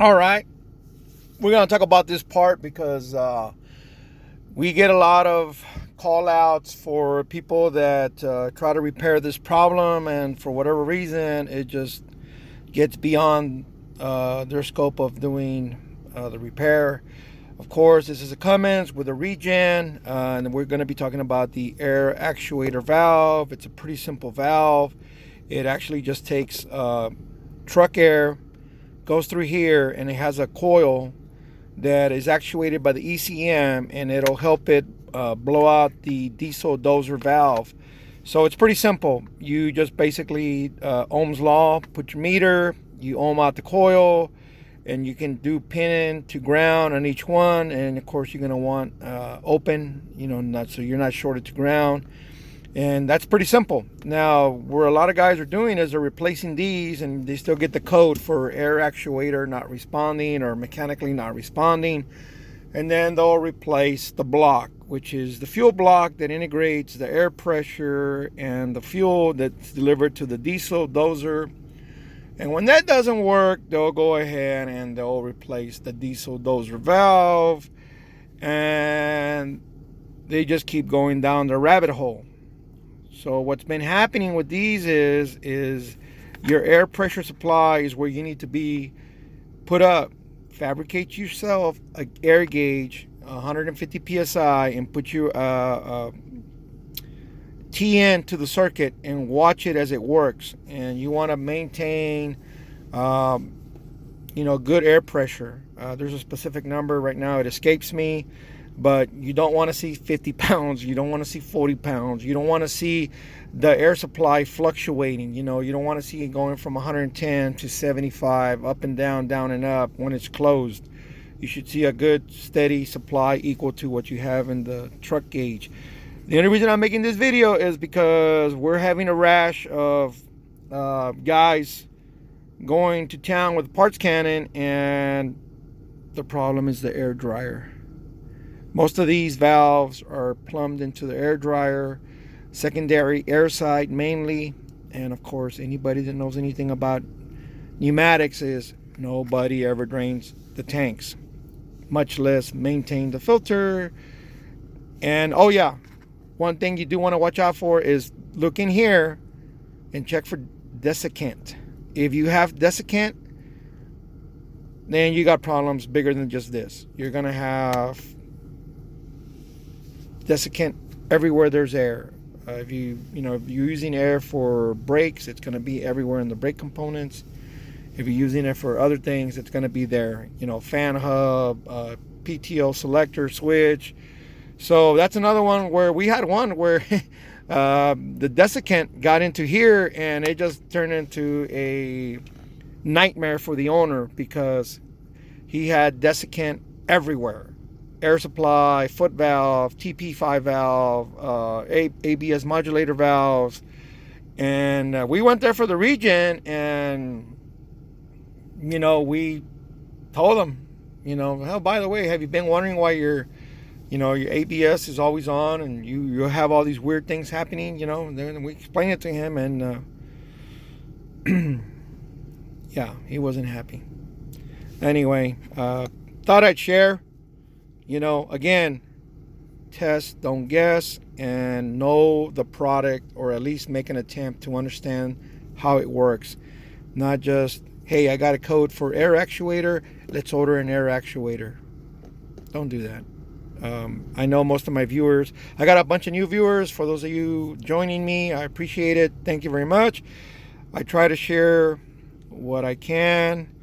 All right, we're going to talk about this part because we get a lot of call outs for people that try to repair this problem, and for whatever reason, it just gets beyond their scope of doing the repair. Of course, this is a Cummins with a regen, and we're going to be talking about the air actuator valve. It's a pretty simple valve. It actually just takes truck air, goes through here, and it has a coil that is actuated by the ECM, and it'll help it blow out the diesel dozer valve. So it's pretty simple. You just basically Ohm's law, put your meter, you ohm out the coil, and you can do pin to ground on each one. And of course, you're going to want open, not so you're not shorted to ground. And that's pretty simple. Now, where a lot of guys are doing is they're replacing these, and they still get the code for air actuator not responding or mechanically not responding. And then they'll replace the block, which is the fuel block that integrates the air pressure and the fuel that's delivered to the diesel dozer. And when that doesn't work, they'll go ahead and they'll replace the diesel dozer valve. And they just keep going down the rabbit hole. So what's been happening with these is your air pressure supply is where you need to be put up. Fabricate yourself an air gauge, 150 psi, and put your TN to the circuit and watch it as it works. And you want to maintain, good air pressure. There's a specific number right now; it escapes me. But you don't want to see 50 pounds. You don't want to see 40 pounds. You don't want to see the air supply fluctuating. You don't want to see it going from 110 to 75, up and down, down and up when it's closed. You should see a good steady supply equal to what you have in the truck gauge. The only reason I'm making this video is because we're having a rash of guys going to town with a parts cannon, and the problem is the air dryer. Most of these valves are plumbed into the air dryer, secondary air side mainly. And of course, anybody that knows anything about pneumatics is nobody ever drains the tanks, much less maintain the filter. And oh yeah, one thing you do want to watch out for is look in here and check for desiccant. If you have desiccant, then you got problems bigger than just this. You're going to have desiccant everywhere there's air. If you're using air for brakes, it's going to be everywhere in the brake components. If you're using it for other things, it's going to be there. Fan hub, PTO selector switch. So that's another one where we had one where the desiccant got into here, and it just turned into a nightmare for the owner because he had desiccant everywhere. Air supply, foot valve, TP5 valve, ABS modulator valves. And we went there for the regen, and, we told them, hell, by the way, have you been wondering why your ABS is always on and you have all these weird things happening, and then we explained it to him, and yeah, he wasn't happy. Anyway, thought I'd share. Again, test, don't guess, and know the product, or at least make an attempt to understand how it works. Not just, hey, I got a code for air actuator, let's order an air actuator. Don't do that. I know most of my viewers, I got a bunch of new viewers. For those of you joining me, I appreciate it. Thank you very much. I try to share what I can.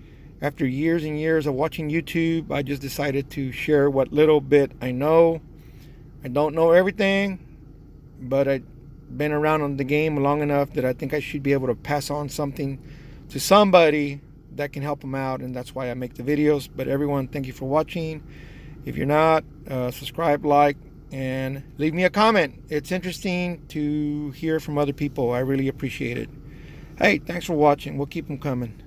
After years and years of watching YouTube, I just decided to share what little bit I know. I don't know everything, but I've been around on the game long enough that I think I should be able to pass on something to somebody that can help them out, and that's why I make the videos. But everyone, thank you for watching. If you're not, subscribe, like, and leave me a comment. It's interesting to hear from other people. I really appreciate it. Hey, thanks for watching. We'll keep them coming.